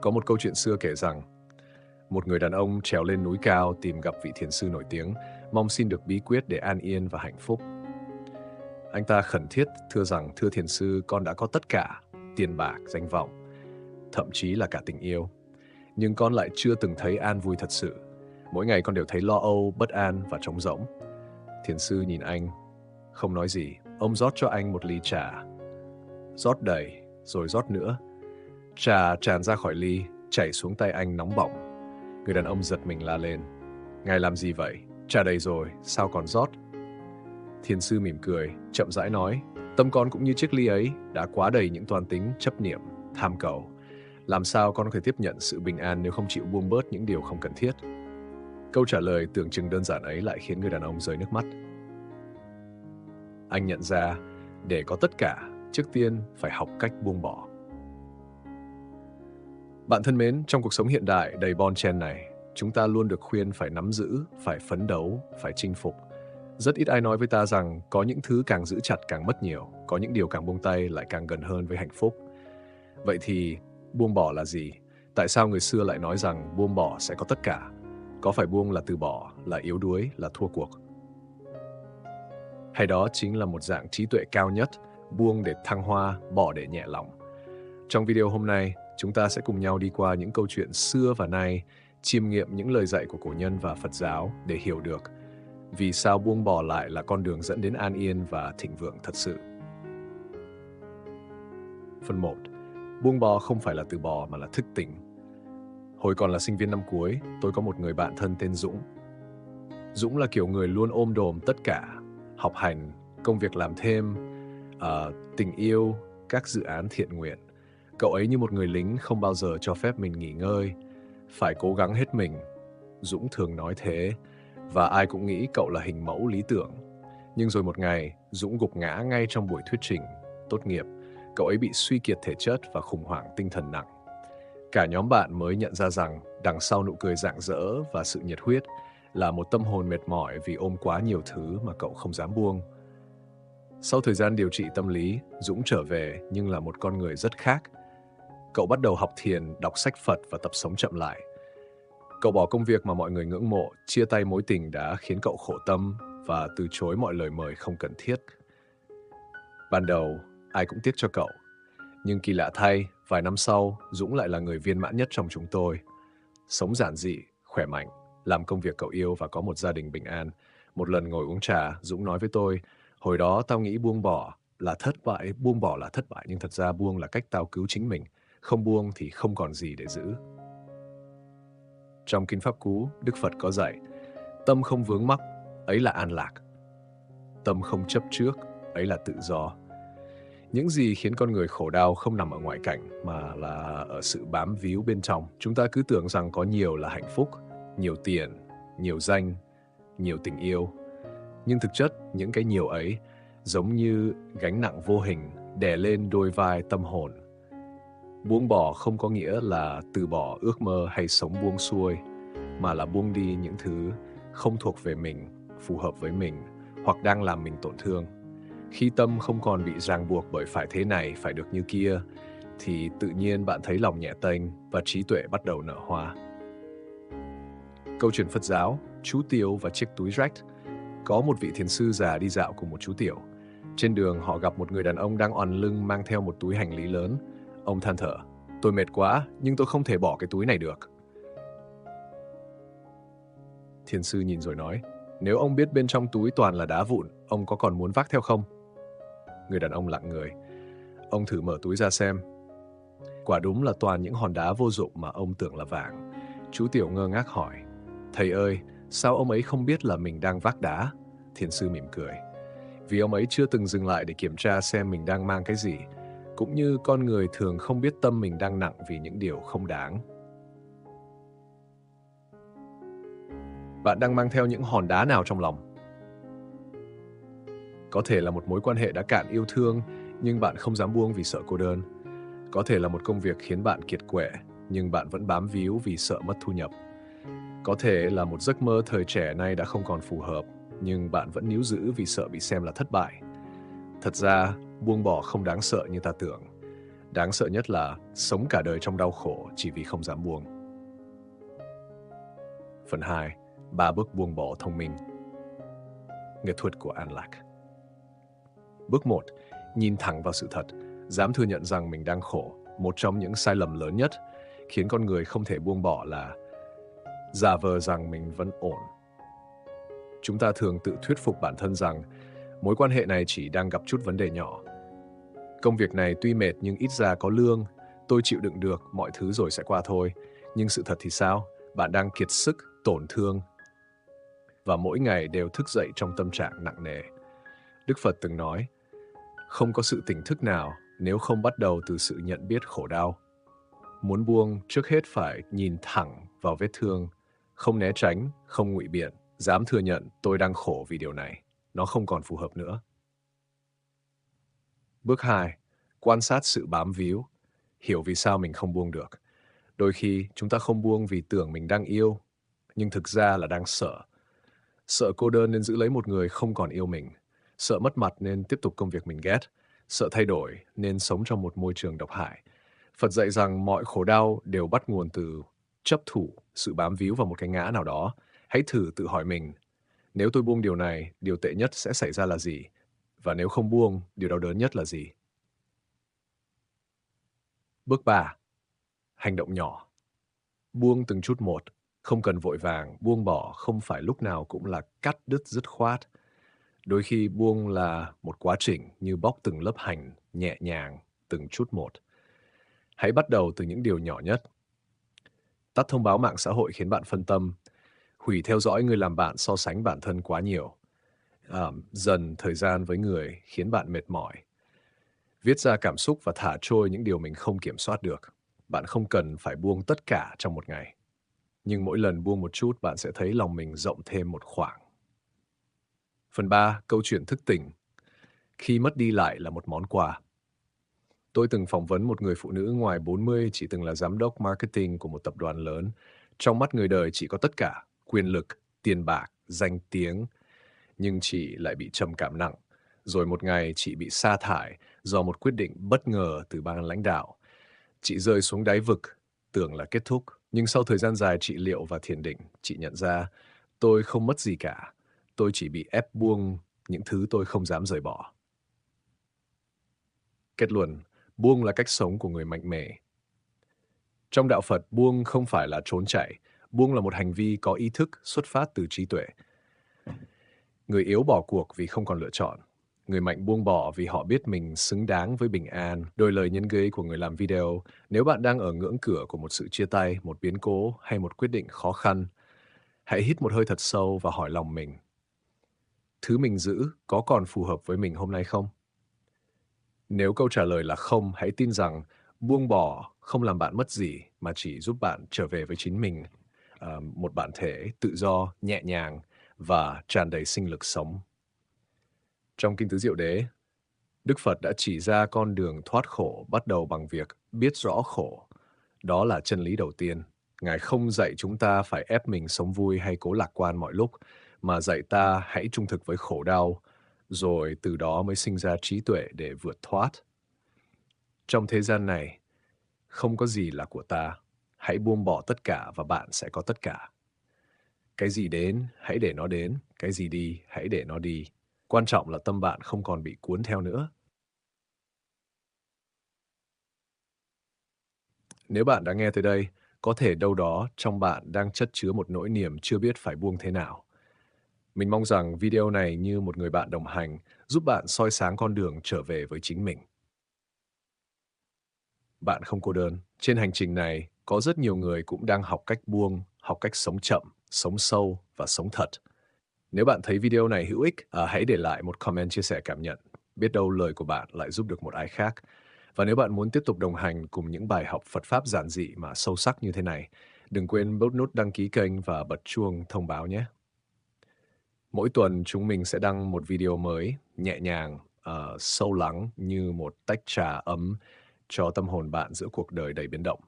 Có một câu chuyện xưa kể rằng, một người đàn ông trèo lên núi cao tìm gặp vị thiền sư nổi tiếng, mong xin được bí quyết để an yên và hạnh phúc. Anh ta khẩn thiết thưa rằng, thưa thiền sư, con đã có tất cả, tiền bạc, danh vọng, thậm chí là cả tình yêu. Nhưng con lại chưa từng thấy an vui thật sự. Mỗi ngày con đều thấy lo âu, bất an và trống rỗng. Thiền sư nhìn anh, không nói gì. Ông rót cho anh một ly trà. Rót đầy, rồi rót nữa. Trà tràn ra khỏi ly, chảy xuống tay anh nóng bỏng. Người đàn ông giật mình la lên. Ngài làm gì vậy? Trà đầy rồi, sao còn rót? Thiền sư mỉm cười, chậm rãi nói, tâm con cũng như chiếc ly ấy, đã quá đầy những toan tính, chấp niệm, tham cầu. Làm sao con có thể tiếp nhận sự bình an nếu không chịu buông bớt những điều không cần thiết? Câu trả lời tưởng chừng đơn giản ấy lại khiến người đàn ông rơi nước mắt. Anh nhận ra, để có tất cả, trước tiên phải học cách buông bỏ. Bạn thân mến, trong cuộc sống hiện đại đầy bon chen này, chúng ta luôn được khuyên phải nắm giữ, phải phấn đấu, phải chinh phục. Rất ít ai nói với ta rằng có những thứ càng giữ chặt càng mất nhiều, có những điều càng buông tay lại càng gần hơn với hạnh phúc. Vậy thì, buông bỏ là gì? Tại sao người xưa lại nói rằng buông bỏ sẽ có tất cả? Có phải buông là từ bỏ, là yếu đuối, là thua cuộc? Hay đó chính là một dạng trí tuệ cao nhất, buông để thăng hoa, bỏ để nhẹ lòng? Trong video hôm nay, chúng ta sẽ cùng nhau đi qua những câu chuyện xưa và nay, chiêm nghiệm những lời dạy của cổ nhân và Phật giáo để hiểu được vì sao buông bỏ lại là con đường dẫn đến an yên và thịnh vượng thật sự. Phần 1. Buông bỏ không phải là từ bỏ mà là thức tỉnh. Hồi còn là sinh viên năm cuối, tôi có một người bạn thân tên Dũng. Dũng là kiểu người luôn ôm đồm tất cả, học hành, công việc làm thêm, tình yêu, các dự án thiện nguyện. Cậu ấy như một người lính không bao giờ cho phép mình nghỉ ngơi, phải cố gắng hết mình. Dũng thường nói thế, và ai cũng nghĩ cậu là hình mẫu lý tưởng. Nhưng rồi một ngày, Dũng gục ngã ngay trong buổi thuyết trình tốt nghiệp. Cậu ấy bị suy kiệt thể chất và khủng hoảng tinh thần nặng. Cả nhóm bạn mới nhận ra rằng đằng sau nụ cười rạng rỡ và sự nhiệt huyết là một tâm hồn mệt mỏi vì ôm quá nhiều thứ mà cậu không dám buông. Sau thời gian điều trị tâm lý, Dũng trở về nhưng là một con người rất khác. Cậu bắt đầu học thiền, đọc sách Phật và tập sống chậm lại. Cậu bỏ công việc mà mọi người ngưỡng mộ, chia tay mối tình đã khiến cậu khổ tâm và từ chối mọi lời mời không cần thiết. Ban đầu, ai cũng tiếc cho cậu. Nhưng kỳ lạ thay, vài năm sau, Dũng lại là người viên mãn nhất trong chúng tôi. Sống giản dị, khỏe mạnh, làm công việc cậu yêu và có một gia đình bình an. Một lần ngồi uống trà, Dũng nói với tôi, hồi đó tao nghĩ buông bỏ là thất bại, nhưng thật ra buông là cách tao cứu chính mình. Không buông thì không còn gì để giữ. Trong Kinh Pháp Cú, Đức Phật có dạy, tâm không vướng mắc, ấy là an lạc. Tâm không chấp trước, ấy là tự do. Những gì khiến con người khổ đau không nằm ở ngoại cảnh mà là ở sự bám víu bên trong. Chúng ta cứ tưởng rằng có nhiều là hạnh phúc, nhiều tiền, nhiều danh, nhiều tình yêu. Nhưng thực chất, những cái nhiều ấy giống như gánh nặng vô hình đè lên đôi vai tâm hồn. Buông bỏ không có nghĩa là từ bỏ ước mơ hay sống buông xuôi, mà là buông đi những thứ không thuộc về mình, phù hợp với mình, hoặc đang làm mình tổn thương. Khi tâm không còn bị ràng buộc bởi phải thế này, phải được như kia, thì tự nhiên bạn thấy lòng nhẹ tênh và trí tuệ bắt đầu nở hoa. Câu chuyện Phật giáo, chú Tiểu và chiếc túi rách. Có một vị thiền sư già đi dạo cùng một chú Tiểu. Trên đường họ gặp một người đàn ông đang oằn lưng mang theo một túi hành lý lớn. Ông than thở, tôi mệt quá, nhưng tôi không thể bỏ cái túi này được. Thiền sư nhìn rồi nói, nếu ông biết bên trong túi toàn là đá vụn, ông có còn muốn vác theo không? Người đàn ông lặng người. Ông thử mở túi ra xem. Quả đúng là toàn những hòn đá vô dụng mà ông tưởng là vàng. Chú Tiểu ngơ ngác hỏi, thầy ơi, sao ông ấy không biết là mình đang vác đá? Thiền sư mỉm cười. Vì ông ấy chưa từng dừng lại để kiểm tra xem mình đang mang cái gì, cũng như con người thường không biết tâm mình đang nặng vì những điều không đáng. Bạn đang mang theo những hòn đá nào trong lòng? Có thể là một mối quan hệ đã cạn yêu thương, nhưng bạn không dám buông vì sợ cô đơn. Có thể là một công việc khiến bạn kiệt quệ, nhưng bạn vẫn bám víu vì sợ mất thu nhập. Có thể là một giấc mơ thời trẻ nay đã không còn phù hợp, nhưng bạn vẫn níu giữ vì sợ bị xem là thất bại. Thật ra, buông bỏ không đáng sợ như ta tưởng. Đáng sợ nhất là sống cả đời trong đau khổ chỉ vì không dám buông. Phần 2. 3 bước buông bỏ thông minh. Nghệ thuật của An Lạc. Bước 1. Nhìn thẳng vào sự thật, dám thừa nhận rằng mình đang khổ. Một trong những sai lầm lớn nhất khiến con người không thể buông bỏ là giả vờ rằng mình vẫn ổn. Chúng ta thường tự thuyết phục bản thân rằng mối quan hệ này chỉ đang gặp chút vấn đề nhỏ. Công việc này tuy mệt nhưng ít ra có lương, tôi chịu đựng được, mọi thứ rồi sẽ qua thôi. Nhưng sự thật thì sao? Bạn đang kiệt sức, tổn thương và mỗi ngày đều thức dậy trong tâm trạng nặng nề. Đức Phật từng nói, không có sự tỉnh thức nào nếu không bắt đầu từ sự nhận biết khổ đau. Muốn buông, trước hết phải nhìn thẳng vào vết thương, không né tránh, không ngụy biện, dám thừa nhận tôi đang khổ vì điều này. Nó không còn phù hợp nữa. Bước 2. Quan sát sự bám víu, hiểu vì sao mình không buông được. Đôi khi chúng ta không buông vì tưởng mình đang yêu, nhưng thực ra là đang sợ. Sợ cô đơn nên giữ lấy một người không còn yêu mình. Sợ mất mặt nên tiếp tục công việc mình ghét. Sợ thay đổi nên sống trong một môi trường độc hại. Phật dạy rằng mọi khổ đau đều bắt nguồn từ chấp thủ, sự bám víu vào một cái ngã nào đó. Hãy thử tự hỏi mình, nếu tôi buông điều này, điều tệ nhất sẽ xảy ra là gì? Và nếu không buông, điều đau đớn nhất là gì? Bước 3. Hành động nhỏ. Buông từng chút một, không cần vội vàng, buông bỏ không phải lúc nào cũng là cắt đứt dứt khoát. Đôi khi buông là một quá trình như bóc từng lớp hành, nhẹ nhàng, từng chút một. Hãy bắt đầu từ những điều nhỏ nhất. Tắt thông báo mạng xã hội khiến bạn phân tâm. Hủy theo dõi người làm bạn so sánh bản thân quá nhiều. Dần thời gian với người khiến bạn mệt mỏi. Viết ra cảm xúc và thả trôi những điều mình không kiểm soát được. Bạn không cần phải buông tất cả trong một ngày. Nhưng mỗi lần buông một chút, bạn sẽ thấy lòng mình rộng thêm một khoảng. Phần 3. Câu chuyện thức tỉnh. Khi mất đi lại là một món quà. Tôi từng phỏng vấn một người phụ nữ ngoài 40, chị từng là giám đốc marketing của một tập đoàn lớn. Trong mắt người đời chị có tất cả, quyền lực, tiền bạc, danh tiếng. Nhưng chị lại bị trầm cảm nặng. Rồi một ngày chị bị sa thải do một quyết định bất ngờ từ ban lãnh đạo. Chị rơi xuống đáy vực, tưởng là kết thúc. Nhưng sau thời gian dài trị liệu và thiền định, chị nhận ra tôi không mất gì cả. Tôi chỉ bị ép buông những thứ tôi không dám rời bỏ. Kết luận, buông là cách sống của người mạnh mẽ. Trong đạo Phật, buông không phải là trốn chạy. Buông là một hành vi có ý thức xuất phát từ trí tuệ. Người yếu bỏ cuộc vì không còn lựa chọn. Người mạnh buông bỏ vì họ biết mình xứng đáng với bình an. Đôi lời nhân gây của người làm video, nếu bạn đang ở ngưỡng cửa của một sự chia tay, một biến cố hay một quyết định khó khăn, hãy hít một hơi thật sâu và hỏi lòng mình. Thứ mình giữ có còn phù hợp với mình hôm nay không? Nếu câu trả lời là không, hãy tin rằng buông bỏ không làm bạn mất gì mà chỉ giúp bạn trở về với chính mình, một bản thể tự do, nhẹ nhàng và tràn đầy sinh lực sống. Trong Kinh Tứ Diệu Đế, Đức Phật đã chỉ ra con đường thoát khổ bắt đầu bằng việc biết rõ khổ. Đó là chân lý đầu tiên. Ngài không dạy chúng ta phải ép mình sống vui hay cố lạc quan mọi lúc, mà dạy ta hãy trung thực với khổ đau, rồi từ đó mới sinh ra trí tuệ để vượt thoát. Trong thế gian này, không có gì là của ta. Hãy buông bỏ tất cả và bạn sẽ có tất cả. Cái gì đến, hãy để nó đến. Cái gì đi, hãy để nó đi. Quan trọng là tâm bạn không còn bị cuốn theo nữa. Nếu bạn đã nghe tới đây, có thể đâu đó trong bạn đang chất chứa một nỗi niềm chưa biết phải buông thế nào. Mình mong rằng video này như một người bạn đồng hành, giúp bạn soi sáng con đường trở về với chính mình. Bạn không cô đơn. Trên hành trình này, có rất nhiều người cũng đang học cách buông, học cách sống chậm, sống sâu và sống thật. Nếu bạn thấy video này hữu ích, hãy để lại một comment chia sẻ cảm nhận. Biết đâu lời của bạn lại giúp được một ai khác. Và nếu bạn muốn tiếp tục đồng hành cùng những bài học Phật Pháp giản dị mà sâu sắc như thế này, đừng quên bấm nút đăng ký kênh và bật chuông thông báo nhé. Mỗi tuần chúng mình sẽ đăng một video mới, nhẹ nhàng, sâu lắng như một tách trà ấm cho tâm hồn bạn giữa cuộc đời đầy biến động.